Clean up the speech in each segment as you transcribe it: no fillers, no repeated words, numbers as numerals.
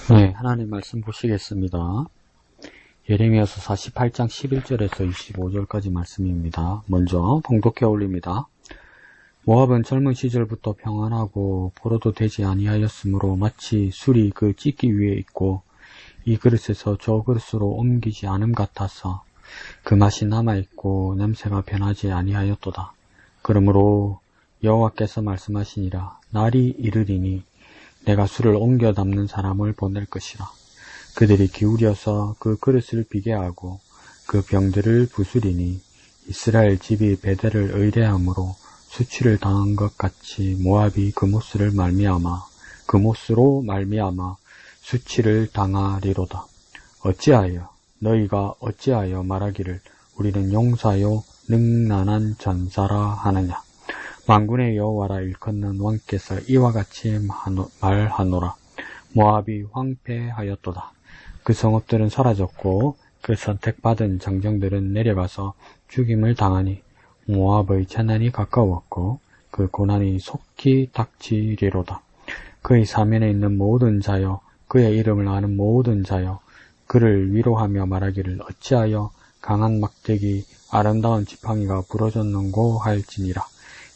네, 하나님 말씀 보시겠습니다. 예레미야서 48장 11절에서 25절까지 말씀입니다. 먼저 봉독해 올립니다. 모압은 젊은 시절부터 평안하고 보러도 되지 아니하였으므로 마치 술이 그 찢기 위에 있고 이 그릇에서 저 그릇으로 옮기지 않음 같아서 그 맛이 남아있고 냄새가 변하지 아니하였도다. 그러므로 여호와께서 말씀하시니라. 날이 이르리니 내가 술을 옮겨 담는 사람을 보낼 것이라. 그들이 기울여서 그 그릇을 비게 하고 그 병들을 부수리니 이스라엘 집이 베델을 의뢰함으로 수치를 당한 것 같이 모압이 그모스로 말미암아 수치를 당하리로다. 너희가 어찌하여 말하기를 우리는 용사요 능란한 전사라 하느냐. 만군의 여호와라 일컫는 왕께서 이와 같이 말하노라. 모압이 황폐하였도다. 그 성읍들은 사라졌고 그 선택받은 장정들은 내려가서 죽임을 당하니 모압의 재난이 가까웠고 그 고난이 속히 닥치리로다. 그의 사면에 있는 모든 자여, 그의 이름을 아는 모든 자여, 그를 위로하며 말하기를 어찌하여 강한 막대기 아름다운 지팡이가 부러졌는고 할지니라.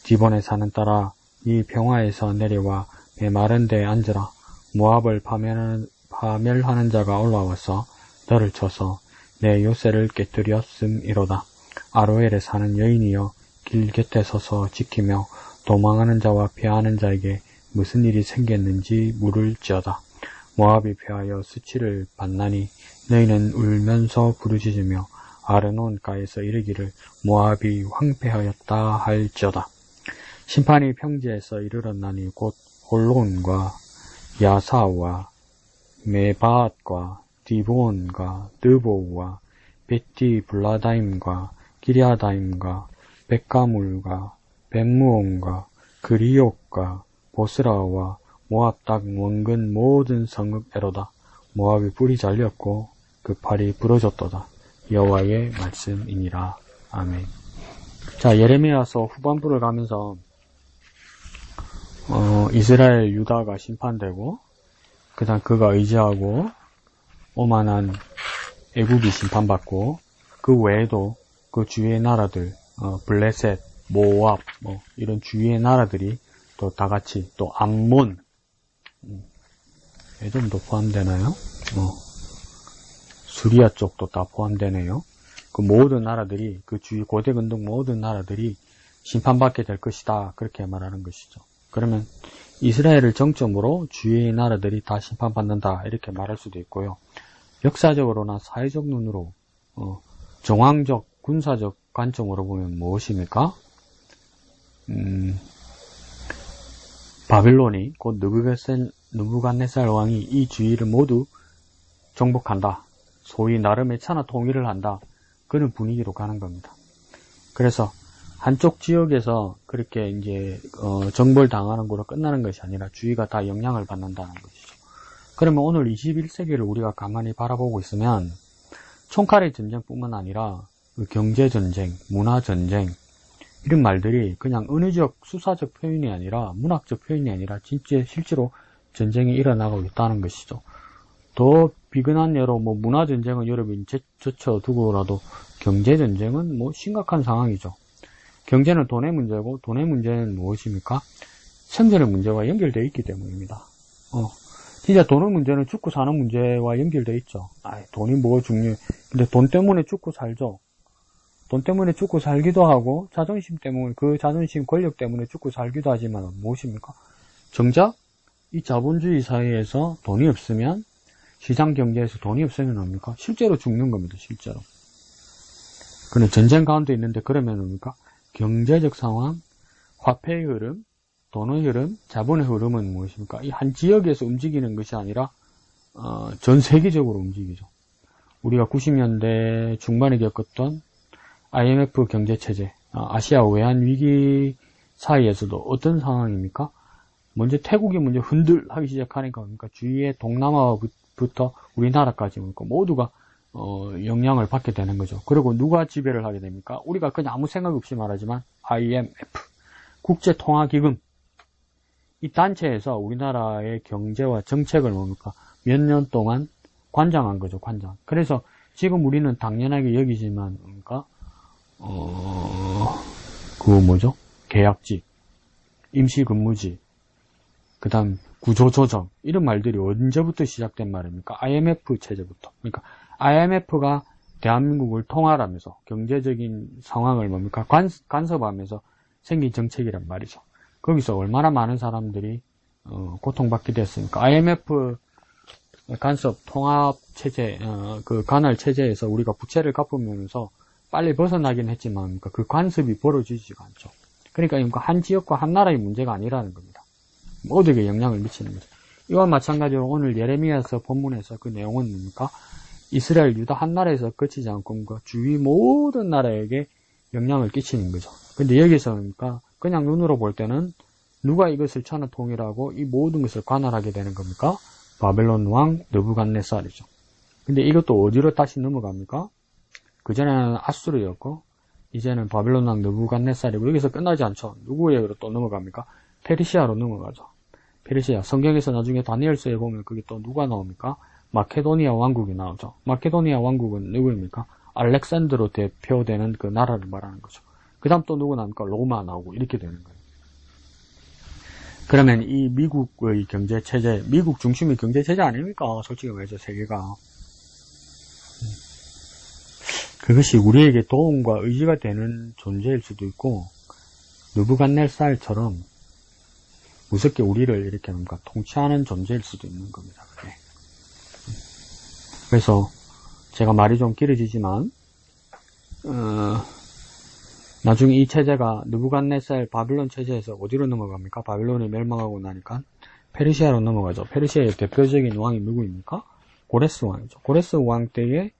디본의 산은 따라 이 평화에서 내려와 메마른 데에 앉으라. 모압을 파멸하는 자가 올라와서 너를 쳐서 내 요새를 깨뜨렸음이로다. 아로엘에 사는 여인이여 길 곁에 서서 지키며 도망하는 자와 피하는 자에게 무슨 일이 생겼는지 물을지어다. 모압이 패하여 수치를 받나니 너희는 울면서 부르짖으며 아르논가에서 이르기를 모압이 황폐하였다 할지어다. 심판이 평지에서 이르렀나니 곧 홀론과 야사와 메바앗과 디본과 느보우와 베티블라다임과 기리아다임과 백가물과 벳무온과 그리옥과 보스라와 모압 딱 원근 모든 성읍에로다. 모압이 뿔이 잘렸고 그 팔이 부러졌도다. 여호와의 말씀이니라. 아멘. 자, 예레미야서 후반부를 가면서 이스라엘 유다가 심판되고 그 다음 그가 의지하고 오만한 애굽이 심판받고 그 외에도 그 주위의 나라들 블레셋, 모압 이런 주위의 나라들이 또 다같이 또 암몬 에돔도 포함되나요? 수리아 쪽도 다 포함되네요. 그 모든 나라들이 그 주위 고대 근동 모든 나라들이 심판받게 될 것이다. 그렇게 말하는 것이죠. 그러면 이스라엘을 정점으로 주위의 나라들이 다 심판받는다. 이렇게 말할 수도 있고요. 역사적으로나 사회적 눈으로 정황적 군사적 관점으로 보면 무엇입니까? 바빌론이 곧 느부갓네살 왕이 이 주위를 모두 정복한다. 소위 나름의 차나 통일을 한다. 그런 분위기로 가는 겁니다. 그래서 한쪽 지역에서 그렇게 이제 정벌 당하는 거로 끝나는 것이 아니라 주위가 다 영향을 받는다는 것이죠. 그러면 오늘 21세기를 우리가 가만히 바라보고 있으면 총칼의 전쟁뿐만 아니라 경제전쟁, 문화전쟁 이런 말들이 그냥 은유적 수사적 표현이 아니라 문학적 표현이 아니라 진짜 실제로 전쟁이 일어나고 있다는 것이죠. 더 비근한 예로 문화전쟁은 여러분이 젖혀두고라도 경제전쟁은 심각한 상황이죠. 경제는 돈의 문제고 돈의 문제는 무엇입니까? 생존의 문제와 연결되어 있기 때문입니다. 진짜 돈의 문제는 죽고 사는 문제와 연결되어 있죠. 돈이 뭐가 중요해. 근데 돈 때문에 죽고 살죠. 돈 때문에 죽고 살기도 하고 자존심 때문에 그 자존심 권력 때문에 죽고 살기도 하지만 무엇입니까? 정작 이 자본주의 사회에서 돈이 없으면 시장 경제에서 돈이 없으면 뭡니까? 실제로 죽는 겁니다. 실제로. 근데 전쟁 가운데 있는데 그러면 뭡니까? 경제적 상황, 화폐의 흐름, 돈의 흐름, 자본의 흐름은 무엇입니까? 이 한 지역에서 움직이는 것이 아니라 전 세계적으로 움직이죠. 우리가 90년대 중반에 겪었던 IMF 경제체제, 아시아 외환위기 사이에서도 어떤 상황입니까? 먼저 태국이 먼저 흔들하기 시작하니까 그러니까 주위의 동남아부터 우리나라까지 모두가 영향을 받게 되는 거죠. 그리고 누가 지배를 하게 됩니까? 우리가 그냥 아무 생각 없이 말하지만 IMF, 국제통화기금 이 단체에서 우리나라의 경제와 정책을 몇 년 동안 관장한 거죠, 관장. 그래서 지금 우리는 당연하게 여기지만, 그러니까, 그거 뭐죠? 계약직, 임시근무직, 그 다음 구조조정, 이런 말들이 언제부터 시작된 말입니까? IMF 체제부터. 그러니까 IMF가 대한민국을 통할하면서 경제적인 상황을 뭡니까? 간섭하면서 생긴 정책이란 말이죠. 거기서 얼마나 많은 사람들이 고통받게 됐습니까? IMF 간섭 통합 체제, 그 관할 체제에서 우리가 부채를 갚으면서 빨리 벗어나긴 했지만 그 간섭이 벌어지지가 않죠. 그러니까 한 지역과 한 나라의 문제가 아니라는 겁니다. 모두에게 영향을 미치는 거죠. 이와 마찬가지로 오늘 예레미야서 본문에서 그 내용은 뭡니까? 이스라엘 유다 한 나라에서 그치지 않고 주위 모든 나라에게 영향을 끼치는 거죠. 근데 여기서 뭡니까? 그냥 눈으로 볼 때는 누가 이것을 천하 통일하고 이 모든 것을 관할하게 되는 겁니까? 바벨론 왕 느부갓네살이죠. 근데 이것도 어디로 다시 넘어갑니까? 그전에는 아수르였고 이제는 바벨론 왕 느부갓네살이고 여기서 끝나지 않죠. 누구에게로 또 넘어갑니까? 페르시아로 넘어가죠. 페르시아. 성경에서 나중에 다니엘서에 보면 그게 또 누가 나옵니까? 마케도니아 왕국이 나오죠. 마케도니아 왕국은 누구입니까? 알렉산드로 대표되는 그 나라를 말하는 거죠. 그 다음 또 누구 나옵니까? 로마 나오고 이렇게 되는 거예요. 그러면 이 미국의 경제체제, 미국 중심의 경제체제 아닙니까? 솔직히 말해서 세계가. 그것이 우리에게 도움과 의지가 되는 존재일 수도 있고, 느부갓네살처럼 무섭게 우리를 이렇게 뭔가 통치하는 존재일 수도 있는 겁니다. 그게. 그래서 제가 말이 좀 길어지지만 나중에 이 체제가 느부갓네살 바빌론 체제에서 어디로 넘어갑니까? 바빌론이 멸망하고 나니까 페르시아로 넘어가죠. 페르시아의 대표적인 왕이 누구입니까? 고레스 왕이죠. 고레스 왕 때에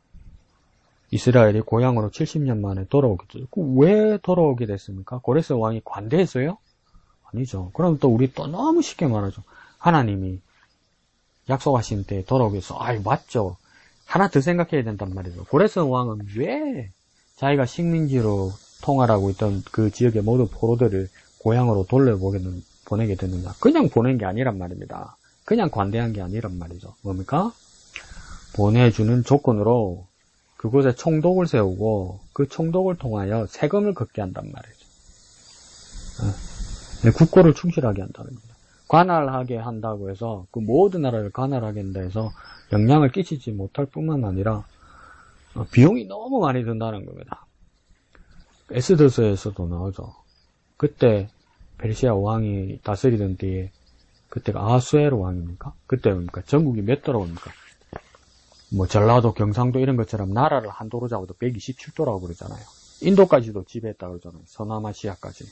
이스라엘이 고향으로 70년 만에 돌아오겠죠. 왜 돌아오게 됐습니까? 고레스 왕이 관대했어요? 아니죠. 그럼 또 우리 또 너무 쉽게 말하죠. 하나님이 약속하신 때 돌아오겠어. 아이, 맞죠. 하나 더 생각해야 된단 말이죠. 고레스 왕은 왜 자기가 식민지로 통할하고 있던 그 지역의 모든 포로들을 고향으로 보내게 됐느냐. 그냥 보낸 게 아니란 말입니다. 그냥 관대한 게 아니란 말이죠. 뭡니까? 보내주는 조건으로 그곳에 총독을 세우고 그 총독을 통하여 세금을 걷게 한단 말이죠. 국고를 충실하게 한다는 겁니다. 관할하게 한다고 해서 그 모든 나라를 관할하게 한다 해서 영향을 끼치지 못할 뿐만 아니라 비용이 너무 많이 든다는 겁니다. 에스더서에서도 나오죠. 그때 페르시아 왕이 다스리던 때에 그때가 아하수에로 왕입니까? 그때 뭡니까? 전국이 몇 도라고 합니까? 뭐 전라도, 경상도 이런 것처럼 나라를 한 도로 잡아도 127도라고 그러잖아요. 인도까지도 지배했다고 그러잖아요. 서남아시아까지.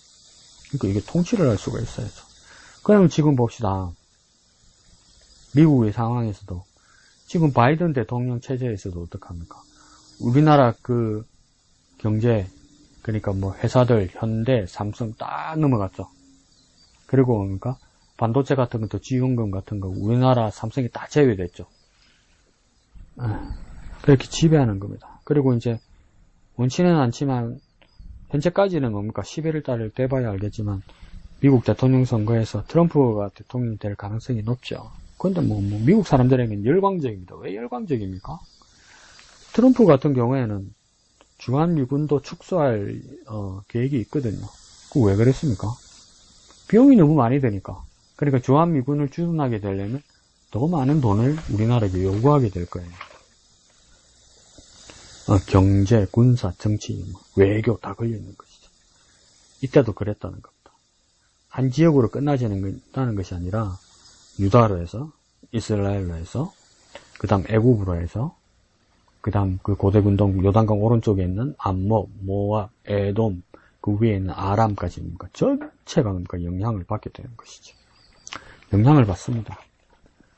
그러니까 이게 통치를 할 수가 있어야죠. 그러면 지금 봅시다. 미국의 상황에서도 지금 바이든 대통령 체제에서도 어떡합니까? 우리나라 그 경제, 그러니까 뭐 회사들, 현대, 삼성 딱 넘어갔죠. 그리고 뭡니까? 반도체 같은 것도 지원금 같은 거 우리나라 삼성이 다 제외됐죠. 그렇게 지배하는 겁니다. 그리고 이제 원치는 않지만 현재까지는 뭡니까? 11월 달을 돼봐야 알겠지만 미국 대통령 선거에서 트럼프가 대통령이 될 가능성이 높죠. 그런데 뭐 미국 사람들에게는 열광적입니다. 왜 열광적입니까? 트럼프 같은 경우에는 주한미군도 축소할 계획이 있거든요. 그거 왜 그랬습니까? 비용이 너무 많이 드니까. 그러니까 주한미군을 주둔하게 되려면 더 많은 돈을 우리나라에게 요구하게 될 거예요. 경제, 군사, 정치, 외교 다 걸려있는 것이죠. 이때도 그랬다는 겁니다. 한 지역으로 끝나지는 것이 아니라 유다로 해서, 이스라엘로 해서, 그 다음 애굽으로 해서, 그 다음 그 고대군동 요단강 오른쪽에 있는 암몬, 모압, 에돔, 그 위에 있는 아람까지 전체가 영향을 받게 되는 것이죠. 영향을 받습니다.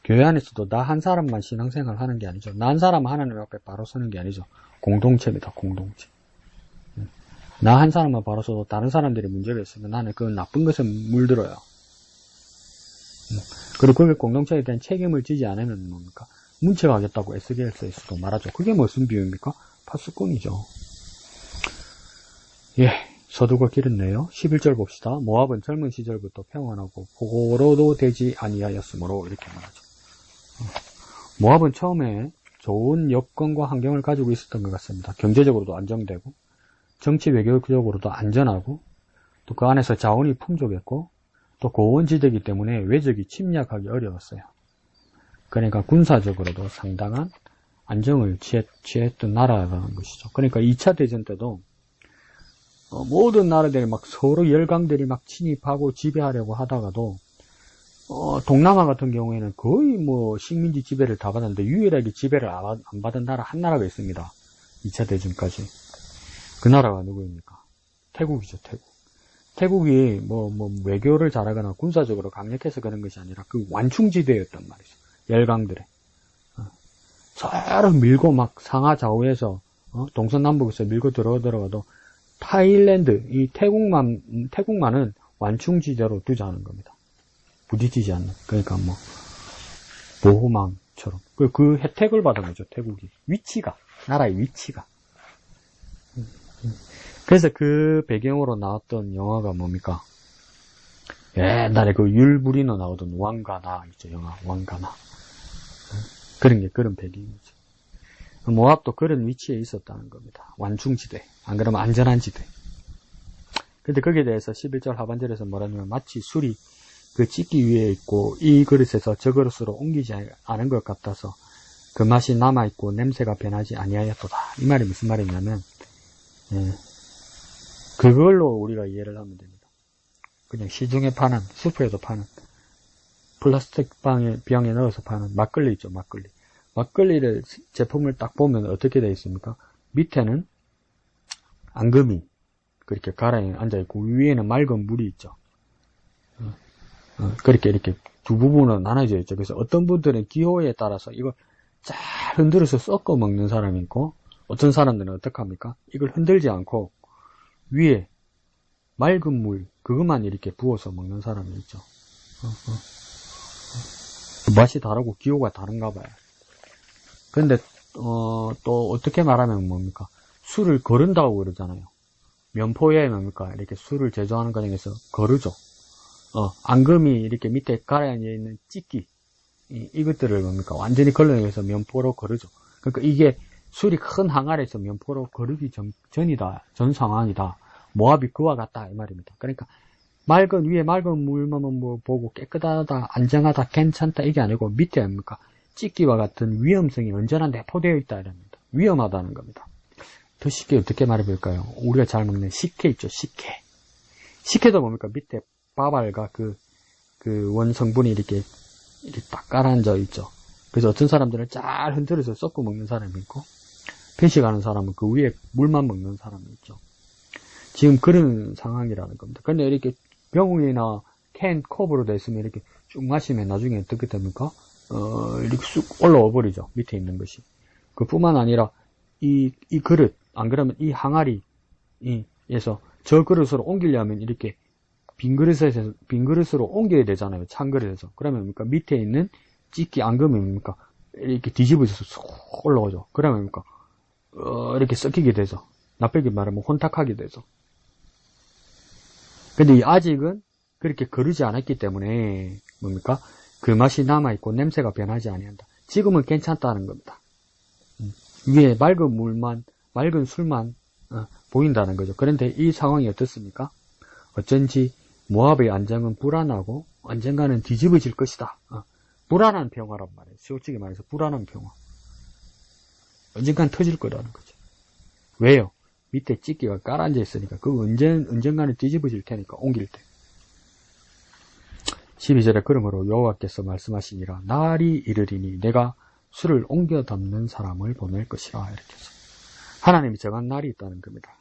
교회 안에서도 나 한 사람만 신앙생활 하는 게 아니죠. 나 한 사람 하나님 앞에 바로 서는 게 아니죠. 공동체입니다. 공동체. 나 한 사람만 바로 서도 다른 사람들이 문제가 있으면 나는 그 나쁜 것에 물들어요. 그리고 그게 공동체에 대한 책임을 지지 않으면 뭡니까? 문책하겠다고 에스겔서에서도 말하죠. 그게 무슨 비유입니까? 파수꾼이죠. 예, 서두가 길었네요. 11절 봅시다. 모압은 젊은 시절부터 평안하고 포로도 되지 아니하였으므로 이렇게 말하죠. 모압은 처음에 좋은 여건과 환경을 가지고 있었던 것 같습니다. 경제적으로도 안정되고 정치 외교적으로도 안전하고 또 그 안에서 자원이 풍족했고 또 고원지대이기 때문에 외적이 침략하기 어려웠어요. 그러니까 군사적으로도 상당한 안정을 취했던 나라라는 것이죠. 그러니까 2차 대전 때도 모든 나라들이 막 서로 열강들이 막 침입하고 지배하려고 하다가도 동남아 같은 경우에는 거의 뭐 식민지 지배를 다 받았는데 유일하게 지배를 안 받은 나라 한 나라가 있습니다. 2차 대전까지. 그 나라가 누구입니까? 태국이죠, 태국. 태국이 뭐 외교를 잘하거나 군사적으로 강력해서 그런 것이 아니라 그 완충지대였단 말이죠. 열강들의. 서로 밀고 막 상하 좌우에서 동서남북에서 밀고 들어가도 타일랜드, 이 태국만은 완충지대로 두자는 겁니다. 부딪히지 않는. 그러니까 뭐 보호망처럼 그 혜택을 받은 거죠. 태국이 위치가 나라의 위치가. 그래서 그 배경으로 나왔던 영화가 뭡니까? 옛날에 그 율부리너 나오던 왕가나 있죠. 영화 왕가나. 그런 배경이죠. 모압도 그런 위치에 있었다는 겁니다. 완충지대. 안 그러면 안전한 지대. 근데 거기에 대해서 11절 하반절에서 뭐라냐면 마치 술이 그 찢기 위에 있고 이 그릇에서 저 그릇으로 옮기지 않은 것 같아서 그 맛이 남아있고 냄새가 변하지 아니하였도다. 이 말이 무슨 말이냐면 그걸로 우리가 이해를 하면 됩니다. 그냥 시중에 파는, 슈퍼에서 파는 플라스틱 병에 넣어서 파는 막걸리 있죠. 막걸리를 제품을 딱 보면 어떻게 되어 있습니까? 밑에는 앙금이 그렇게 가라앉아 앉아있고 위에는 맑은 물이 있죠. 그렇게 이렇게 두 부분으로 나눠져 있죠. 그래서 어떤 분들은 기호에 따라서 이걸 잘 흔들어서 섞어 먹는 사람이 있고 어떤 사람들은 어떡합니까? 이걸 흔들지 않고 위에 맑은 물 그것만 이렇게 부어서 먹는 사람이 있죠. 맛이 다르고 기호가 다른가 봐요. 근데 또 어떻게 말하면 뭡니까? 술을 거른다고 그러잖아요. 면포에 뭡니까? 이렇게 술을 제조하는 과정에서 거르죠. 앙금이 이렇게 밑에 가라앉아 있는 찢기 이것들을 뭡니까? 완전히 걸러내서 면포로 거르죠. 그러니까 이게 술이 큰 항아리에서 면포로 거르기 전 상황이다. 모압이 그와 같다 이 말입니다. 그러니까 위에 맑은 물만 뭐 보고 깨끗하다, 안정하다, 괜찮다 이게 아니고 밑에 뭡니까? 찢기와 같은 위험성이 언제나 내포되어 있다 이랍니다. 위험하다는 겁니다. 더 쉽게 어떻게 말해볼까요? 우리가 잘 먹는 식혜 있죠, 식혜. 식혜도 뭡니까? 밑에 밥알과 그 원성분이 이렇게 딱 깔아앉아 있죠. 그래서 어떤 사람들은 잘 흔들어서 섞어 먹는 사람이 있고, 편식하는 사람은 그 위에 물만 먹는 사람이 있죠. 지금 그런 상황이라는 겁니다. 근데 이렇게 병이나 캔 컵으로 돼 있으면 이렇게 쭉 마시면 나중에 어떻게 됩니까? 이렇게 쑥 올라와 버리죠. 밑에 있는 것이. 그뿐만 아니라 이 그릇, 안 그러면 이 항아리에서 저 그릇으로 옮기려면 이렇게 빈 그릇으로 옮겨야 되잖아요. 찬 그릇에서. 그러면 뭡니까? 밑에 있는 찢기 앙금이 뭡니까? 이렇게 뒤집어져서 쏙 올라오죠. 그러면 뭡니까? 이렇게 섞이게 되죠. 나쁘게 말하면 혼탁하게 되죠. 근데 아직은 그렇게 거르지 않았기 때문에 뭡니까? 그 맛이 남아있고 냄새가 변하지 아니한다. 지금은 괜찮다는 겁니다. 위에 맑은 술만 보인다는 거죠. 그런데 이 상황이 어떻습니까? 어쩐지 모압의 안정은 불안하고 언젠가는 뒤집어질 것이다. 불안한 평화란 말이에요. 솔직히 말해서 불안한 평화. 언젠간 터질 거라는 거죠. 왜요? 밑에 찢기가 깔아앉아 있으니까 언젠가는 뒤집어질 테니까 옮길 때. 12절에 그러므로 여호와께서 말씀하시니라 날이 이르리니 내가 술을 옮겨 담는 사람을 보낼 것이라 이렇게 해서 하나님이 정한 날이 있다는 겁니다.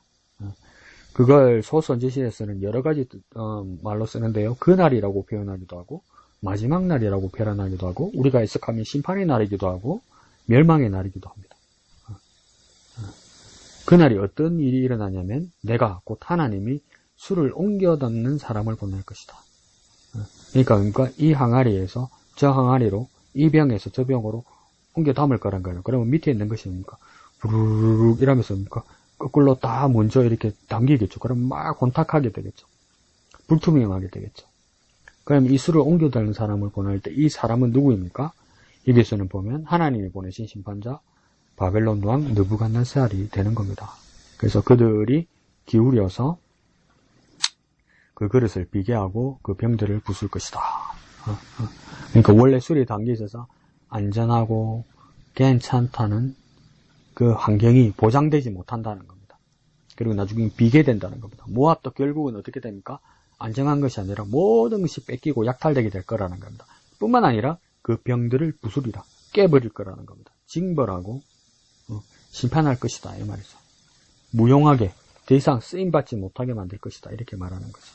그걸 소선지시에서는 여러 가지 말로 쓰는데요. 그 날이라고 표현하기도 하고 마지막 날이라고 표현하기도 하고 우리가 해석하면 심판의 날이기도 하고 멸망의 날이기도 합니다. 그날이 어떤 일이 일어나냐면 내가 곧 하나님이 술을 옮겨 담는 사람을 보낼 것이다. 그러니까 이 항아리에서 저 항아리로 이 병에서 저 병으로 옮겨 담을 거란 거예요. 그러면 밑에 있는 것이 뭡니까? 부르륵 이러면서 뭡니까? 거꾸로 다 먼저 이렇게 당기겠죠. 그럼 막 혼탁하게 되겠죠. 불투명하게 되겠죠. 그럼 이 술을 옮겨 담는 사람을 보낼 때 이 사람은 누구입니까? 여기서는 보면 하나님이 보내신 심판자 바벨론 왕 느부갓네살이 되는 겁니다. 그래서 그들이 기울여서 그 그릇을 비게 하고 그 병들을 부술 것이다. 그러니까 원래 술이 담겨 있어서 안전하고 괜찮다는 그 환경이 보장되지 못한다는 겁니다. 그리고 나중에 비게 된다는 겁니다. 모압도 결국은 어떻게 됩니까? 안정한 것이 아니라 모든 것이 뺏기고 약탈되게 될 거라는 겁니다. 뿐만 아니라 그 병들을 부수리라, 깨버릴 거라는 겁니다. 징벌하고 심판할 것이다 이 말이죠. 무용하게 더 이상 쓰임받지 못하게 만들 것이다 이렇게 말하는 거죠.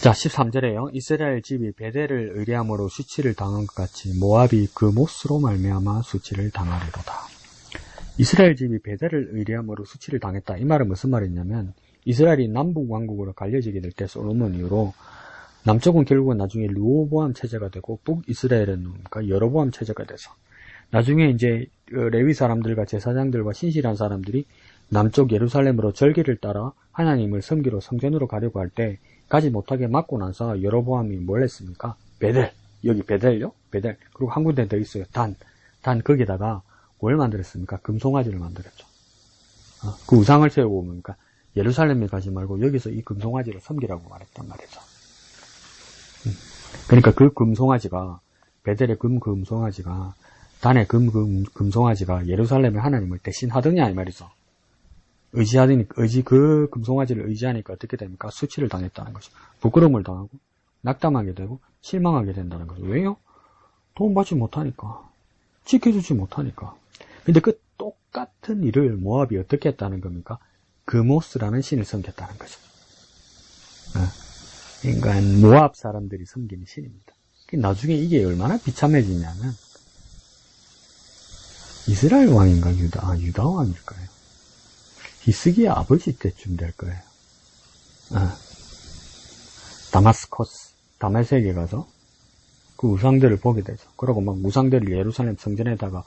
자 13절에요. 이스라엘 집이 베델을 의뢰함으로 수치를 당한 것 같이 모압이 그 못으로 말미암아 수치를 당하리로다. 이스라엘 집이 베델을 의뢰함으로 수치를 당했다. 이 말은 무슨 말이냐면 이스라엘이 남북 왕국으로 갈려지게 될 때 솔로몬 이후로 남쪽은 결국은 나중에 르호보암 체제가 되고 북이스라엘은 여로보암 체제가 돼서 나중에 이제 레위 사람들과 제사장들과 신실한 사람들이 남쪽 예루살렘으로 절기를 따라 하나님을 섬기러 성전으로 가려고 할 때 가지 못하게 막고 나서 여로보암이 뭘 했습니까? 베델, 여기 베델요? 베델. 그리고 한 군데 더 있어요. 단 거기다가 뭘 만들었습니까? 금송아지를 만들었죠. 그 우상을 세우고 뭡니까? 예루살렘에 가지 말고 여기서 이 금송아지를 섬기라고 말했단 말이죠. 그러니까 그 금송아지가 베델의 금송아지가 단의 금송아지가 예루살렘의 하나님을 대신하더냐 이 말이죠. 그 금송아지를 의지하니까 어떻게 됩니까? 수치를 당했다는 것이죠. 부끄러움을 당하고 낙담하게 되고 실망하게 된다는 거죠. 왜요? 도움받지 못하니까, 지켜주지 못하니까. 근데 그 똑같은 일을 모압이 어떻게 했다는 겁니까? 그모스라는 신을 섬겼다는 거죠. 그러니까 모압 사람들이 섬기는 신입니다. 나중에 이게 얼마나 비참해지냐면 이스라엘 왕인가 유다 왕일까요? 히스기야 아버지 때쯤 될 거예요. 다메섹에 가서 그 우상들을 보게 되죠. 그러고 막 우상들을 예루살렘 성전에다가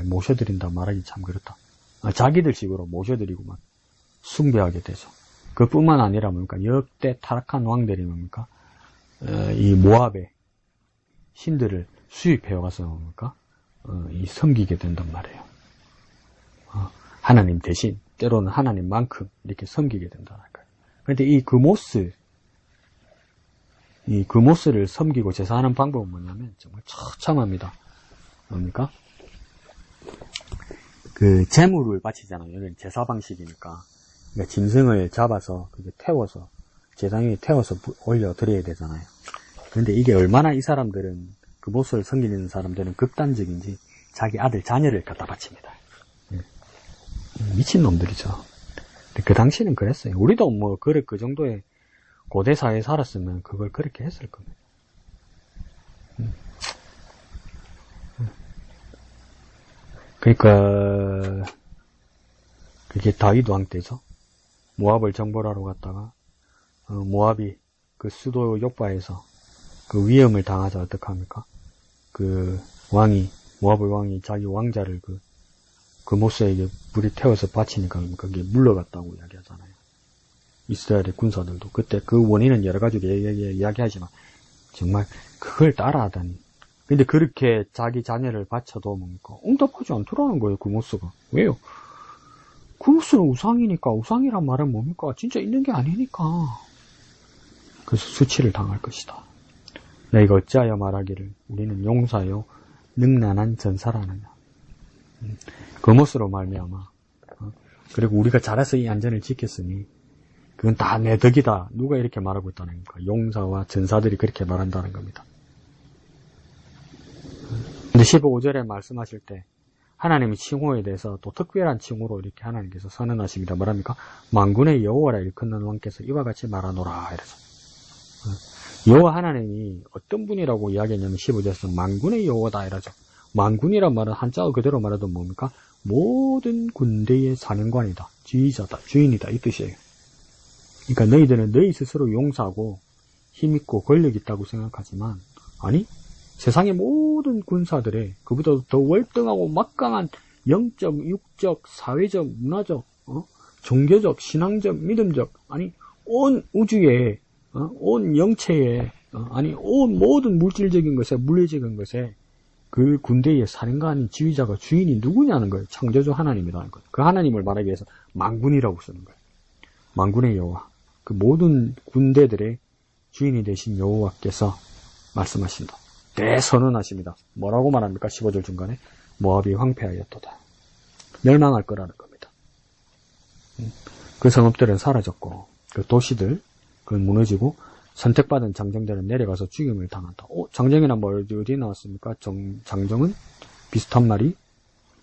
모셔드린다 말하기 참 그렇다. 자기들 식으로 모셔드리고 막 숭배하게 되죠. 그뿐만 아니라 뭡니까? 역대 타락한 왕들이 뭡니까? 이 모압의 신들을 수입해와서 뭡니까? 섬기게 된단 말이에요. 하나님 대신, 때로는 하나님만큼 이렇게 섬기게 된다는 거예요. 그런데 이 그모스를 섬기고 제사하는 방법은 뭐냐면 정말 처참합니다. 뭡니까? 그 제물을 바치잖아요. 여기는 제사 방식이니까. 그러니까 짐승을 잡아서 그게 태워서 제사장이 태워서 올려 드려야 되잖아요. 그런데 이게 얼마나 이 사람들은 그모스를 섬기는 사람들은 극단적인지 자기 아들 자녀를 갖다 바칩니다. 미친놈들이죠. 그 당시는 그랬어요. 우리도 뭐 그 정도의 고대 사회에 살았으면 그걸 그렇게 했을 겁니다. 그러니까 그게 다윗 왕 때죠. 모압을 정벌하러 갔다가 모압이 그 수도 요바에서 그 위험을 당하자 어떡합니까? 그 모압의 왕이 자기 왕자를 그 모스에게 불이 태워서 바치니까 거기에 물러갔다고 이야기하잖아요. 이스라엘의 군사들도 그때 그 원인은 여러 가지로 이야기하지만 정말 그걸 따라하다니. 근데 그렇게 자기 자녀를 바쳐도 뭡니까? 응답하지 않더라는 거예요. 그 모스가. 왜요? 그 모스는 우상이니까. 우상이란 말은 뭡니까? 진짜 있는 게 아니니까. 그래서 수치를 당할 것이다. 너희가 어찌하여 말하기를 우리는 용사요 능란한 전사라느냐. 그 모스로 말미암아. 그리고 우리가 잘해서 이 안전을 지켰으니 그건 다 내 덕이다. 누가 이렇게 말하고 있다는 겁니까? 용사와 전사들이 그렇게 말한다는 겁니다. 근데 15절에 말씀하실 때 하나님의 칭호에 대해서 또 특별한 칭호로 이렇게 하나님께서 선언하십니다. 뭐랍니까? 만군의 여호와라 일컫는 왕께서 이와 같이 말하노라 이러죠. 여호와 하나님이 어떤 분이라고 이야기했냐면 15절에서 만군의 여호와다 이러죠. 만군이란 말은 한자어 그대로 말해도 뭡니까? 모든 군대의 사령관이다. 지휘자다. 주인이다. 이 뜻이에요. 그러니까 너희들은 너희 스스로 용사고 힘있고 권력 있다고 생각하지만 아니 세상의 모든 군사들의 그보다 더 월등하고 막강한 영적, 육적, 사회적, 문화적, 종교적, 신앙적, 믿음적 아니 온 우주에 온 영체에 아니 모든 물질적인 것에 물리적인 것에 그 군대의 사령관이 지휘자가 주인이 누구냐는 거예요. 창조주 하나님이라는 거예요. 그 하나님을 말하기 위해서 만군이라고 쓰는 거예요. 만군의 여호와. 그 모든 군대들의 주인이 되신 여호와께서 말씀하신다. 대선언하십니다. 뭐라고 말합니까? 15절 중간에 모압이 황폐하였도다. 멸망할 거라는 겁니다. 그 성읍들은 사라졌고 그 도시들 그건 무너지고 선택받은 장정들은 내려가서 죽임을 당한다. 장정이란 뭐 어디에 나왔습니까? 장정은 비슷한 말이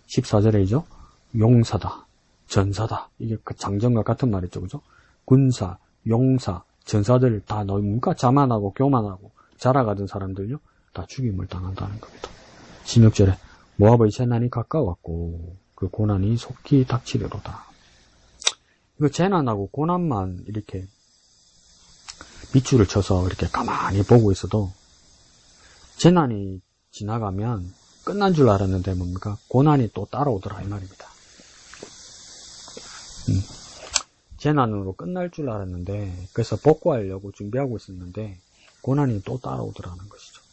14절에죠. 용사다, 전사다. 이게 그 장정과 같은 말이죠. 그죠? 군사, 용사, 전사들 다 너무가 자만하고 교만하고 자라가던 사람들요. 다 죽임을 당한다는 겁니다. 16절에 모압의 재난이 가까웠고 그 고난이 속히 닥치려도다. 이거 재난하고 고난만 이렇게 밑줄을 쳐서 이렇게 가만히 보고 있어도 재난이 지나가면 끝난 줄 알았는데 뭡니까? 고난이 또 따라오더라 이 말입니다. 재난으로 끝날 줄 알았는데 그래서 복구하려고 준비하고 있었는데 고난이 또 따라오더라는 것이죠.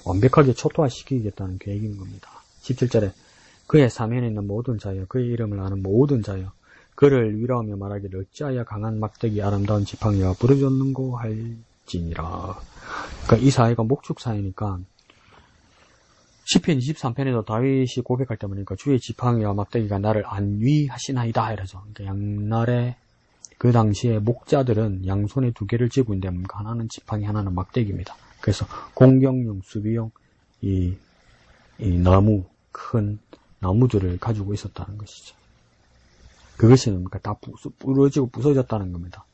완벽하게 초토화시키겠다는 계획인 겁니다. 17절에 그의 사면에 있는 모든 자여 그의 이름을 아는 모든 자여 그를 위로하며 말하기를 어찌하여 강한 막대기 아름다운 지팡이와 부르짖는고 할지니라. 그러니까 이 사회가 목축 사회니까 시편 23편에도 다윗이 고백할 때 보니까 주의 지팡이와 막대기가 나를 안위하시나이다 이러죠. 그러니까 양날에 그 당시에 목자들은 양손에 두 개를 쥐고 있는데 하나는 지팡이 하나는 막대기입니다. 그래서 공격용 수비용 이 나무 큰 나무들을 가지고 있었다는 것이죠. 그것이 뭡니까? 다 부러지고 부서졌다는 겁니다.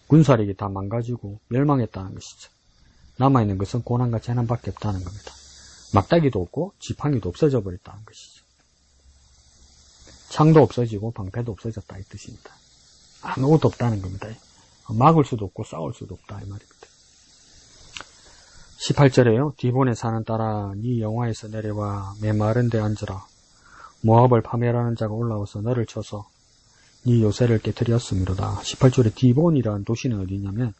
군사력이 다 망가지고 멸망했다는 것이죠. 남아있는 것은 고난과 재난밖에 없다는 겁니다. 막대기도 없고 지팡이도 없어져 버렸다는 것이죠. 창도 없어지고 방패도 없어졌다 이 뜻입니다. 아무것도 없다는 겁니다. 막을 수도 없고 싸울 수도 없다 이 말입니다. 18절에요. 디본에 사는 딸아 네 영화에서 내려와 메마른 데 앉으라. 모압을 파멸하는 자가 올라와서 너를 쳐서 네 요새를 깨뜨렸음이로다. 18절에 디본이라는 도시는 어디냐면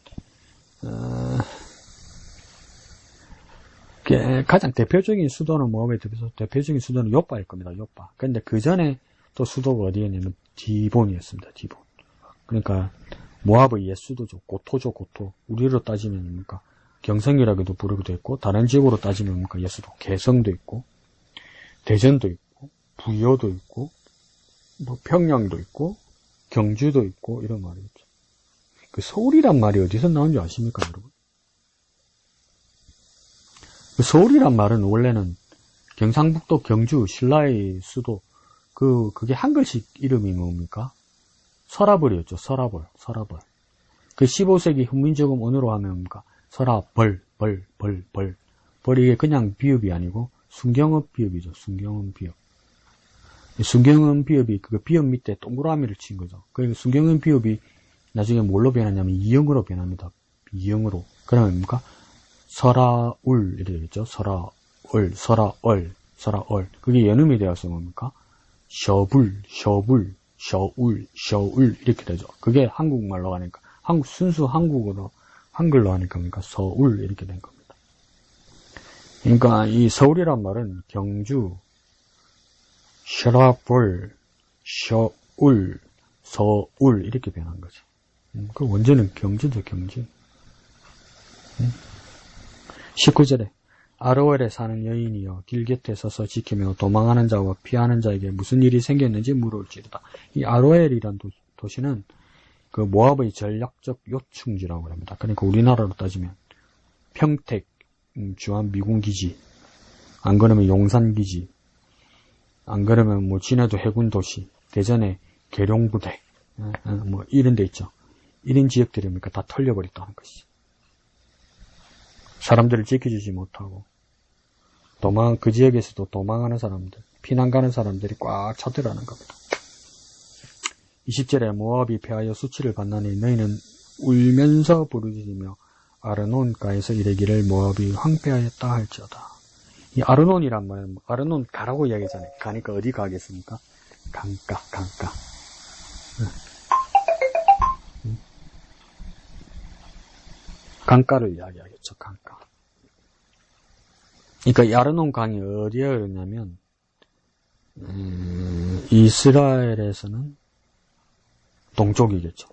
가장 대표적인 수도는 모압의 대표적인 수도는 요빠일 겁니다. 요빠. 그런데 그 전에 또 수도가 어디였냐면 디본이었습니다. 디본. 그러니까 모압의 옛 수도죠. 고토죠. 고토. 우리로 따지면 뭡니까? 경성이라고도 부르기도 했고 다른 지역으로 따지면 뭡니까? 옛 수도. 개성도 있고 대전도 있고 부여도 있고 뭐 평양도 있고 경주도 있고 이런 말이죠. 그 서울이란 말이 어디서 나온지 아십니까, 여러분? 그 서울이란 말은 원래는 경상북도 경주 신라의 수도 그게 한글식 이름이 뭡니까? 서라벌이었죠. 서라벌. 그 15세기 훈민정음 언어로 하면 뭡니까? 서라벌. 벌이 그냥 비읍이 아니고 순경읍 비읍이죠. 순경읍 비읍. 순경은 비읍이 그 비읍 밑에 동그라미를 친 거죠. 그러니까 순경은 비읍이 나중에 뭘로 변하냐면 이형으로 변합니다. 이형으로. 그러면 뭡니까? 설아울 이렇게 되겠죠. 설아얼. 그게 연음이 되어서 뭡니까? 셔울 이렇게 되죠. 그게 한국말로 하니까 순수 한글로 하니까 뭡니까? 서울 이렇게 된 겁니다. 그러니까 이 서울이란 말은 경주 셔라벌, 셔울, 서울 이렇게 변한 거죠. 그 원전은 경주죠, 경주. 19절에 아로엘에 사는 여인이여 길 곁에 서서 지키며 도망하는 자와 피하는 자에게 무슨 일이 생겼는지 물어올지로다. 이 아로엘이란 도시는 그 모압의 전략적 요충지라고 합니다. 그러니까 우리나라로 따지면 평택, 주한 미군기지, 안 그러면 용산기지, 안 그러면 뭐 진해도 해군도시, 대전에 계룡부대, 뭐 이런 데 있죠. 이런 지역들이니까 다 털려버렸다는 것이죠. 사람들을 지켜주지 못하고 그 지역에서도 도망하는 사람들, 피난 가는 사람들이 꽉 차더라는 겁니다. 20절에 모압이 패하여 수치를 받나니 너희는 울면서 부르짖으며 아르논가에서 이르기를 모압이 황폐하였다 할지어다. 이 아르논이란 말은 아르논 가라고 이야기하잖아요. 가니까 어디 가겠습니까? 강가. 강가를 이야기하겠죠. 강가. 그러니까 이 아르논 강이 어디에 흐르냐면 이스라엘에서는 동쪽이겠죠.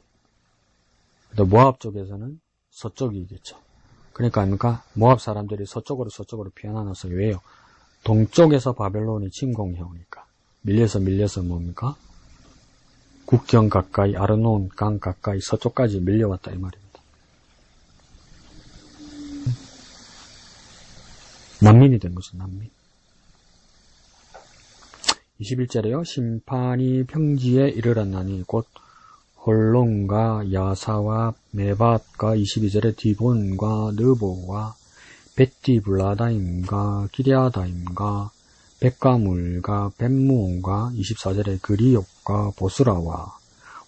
모압 쪽에서는 서쪽이겠죠. 그러니까 아닙니까? 모압 사람들이 서쪽으로 피어나서 왜요? 동쪽에서 바벨론이 침공해 오니까 밀려서 뭡니까? 국경 가까이 아르논 강 가까이 서쪽까지 밀려왔다 이 말입니다. 난민이 된 거죠. 난민. 21절에요. 심판이 평지에 이르렀나니 곧 홀론과 야사와 메밧과 22절에 디본과 느보와 벳디블라다임과 기랴다임과 백가물과 벳무온과 24절에 그리옥과 보스라와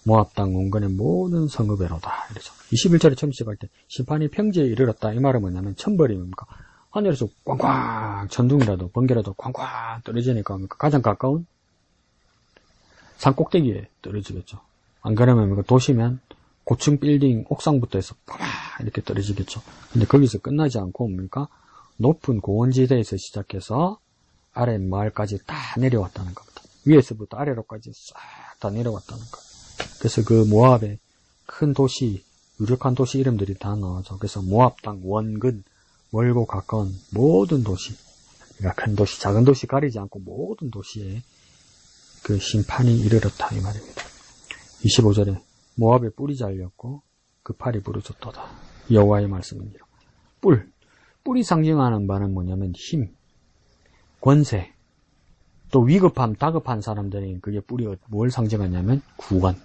모압 땅 온건의 모든 성읍에로다. 이러죠. 21절에 처음 시작할 때 심판이 평지에 이르렀다. 이 말은 뭐냐면 천벌이 뭡니까? 하늘에서 꽝꽝 천둥이라도 번개라도 꽝꽝 떨어지니까 뭡니까? 가장 가까운 산 꼭대기에 떨어지겠죠. 안 그러면 도시면 고층 빌딩 옥상부터 해서 팍 이렇게 떨어지겠죠. 근데 거기서 끝나지 않고 뭡니까? 높은 고원지대에서 시작해서 아래 마을까지 다 내려왔다는 겁니다. 위에서부터 아래로까지 싹 다 내려왔다는 거예요. 그래서 그 모압의 큰 도시, 유력한 도시 이름들이 다 나와죠. 그래서 모압 땅 원근, 멀고 가까운 모든 도시, 그러니까 큰 도시, 작은 도시 가리지 않고 모든 도시에 그 심판이 이르렀다 이 말입니다. 25절에 모압의 뿔이 잘렸고 그 팔이 부러졌도다. 여호와의 말씀입니다. 뿔이 상징하는 바는 뭐냐면 힘, 권세, 또 위급함, 다급한 사람들이 그게 뿔이 뭘 상징하냐면 구원.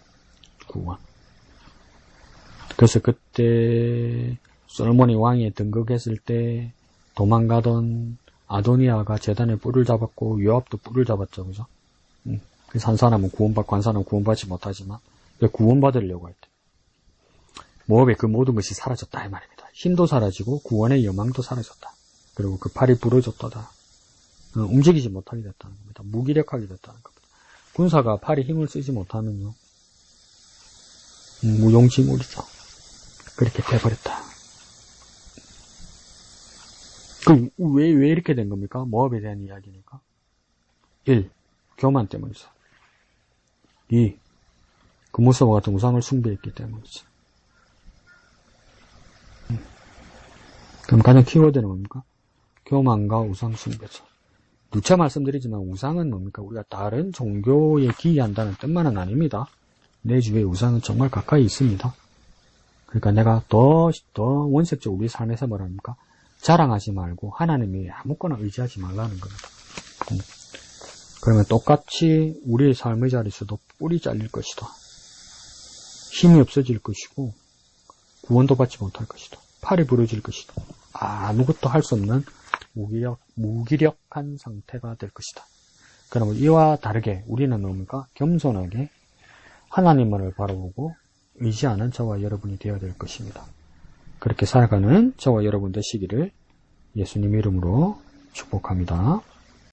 그래서 그때 솔로몬이 왕위에 등극했을 때 도망가던 아도니아가 제단에 뿔을 잡았고 요압도 뿔을 잡았죠. 그죠? 그래서 한 사람은 구원받고 한 사람은 구원받지 못하지만 구원받으려고 할 때 모압의 그 모든 것이 사라졌다 이 말입니다. 힘도 사라지고 구원의 여망도 사라졌다. 그리고 그 팔이 부러졌다. 움직이지 못하게 됐다는 겁니다. 무기력하게 됐다는 겁니다. 군사가 팔이 힘을 쓰지 못하면요 무용지물이죠. 그렇게 돼버렸다. 왜 이렇게 된 겁니까? 모압에 대한 이야기니까. 1. 교만 때문이죠. 2. 금무서와 같은 우상을 숭배했기 때문이죠. 그럼 가장 키워드는 뭡니까? 교만과 우상 숭배죠. 누차 말씀드리지만 우상은 뭡니까? 우리가 다른 종교에 기이한다는 뜻만은 아닙니다. 내 주위에 우상은 정말 가까이 있습니다. 그러니까 내가 더 원색적 우리 삶에서 뭐랍니까? 자랑하지 말고 하나님이 아무거나 의지하지 말라는 겁니다. 그러면 똑같이 우리의 삶의 자리에서도 뿔이 잘릴 것이다. 힘이 없어질 것이고 구원도 받지 못할 것이다. 팔이 부러질 것이다. 아무것도 할 수 없는 무기력한 상태가 될 것이다. 그러면 이와 다르게 우리는 뭡니까? 겸손하게 하나님만을 바라보고 의지하는 저와 여러분이 되어야 될 것입니다. 그렇게 살아가는 저와 여러분 되시기를 예수님 이름으로 축복합니다.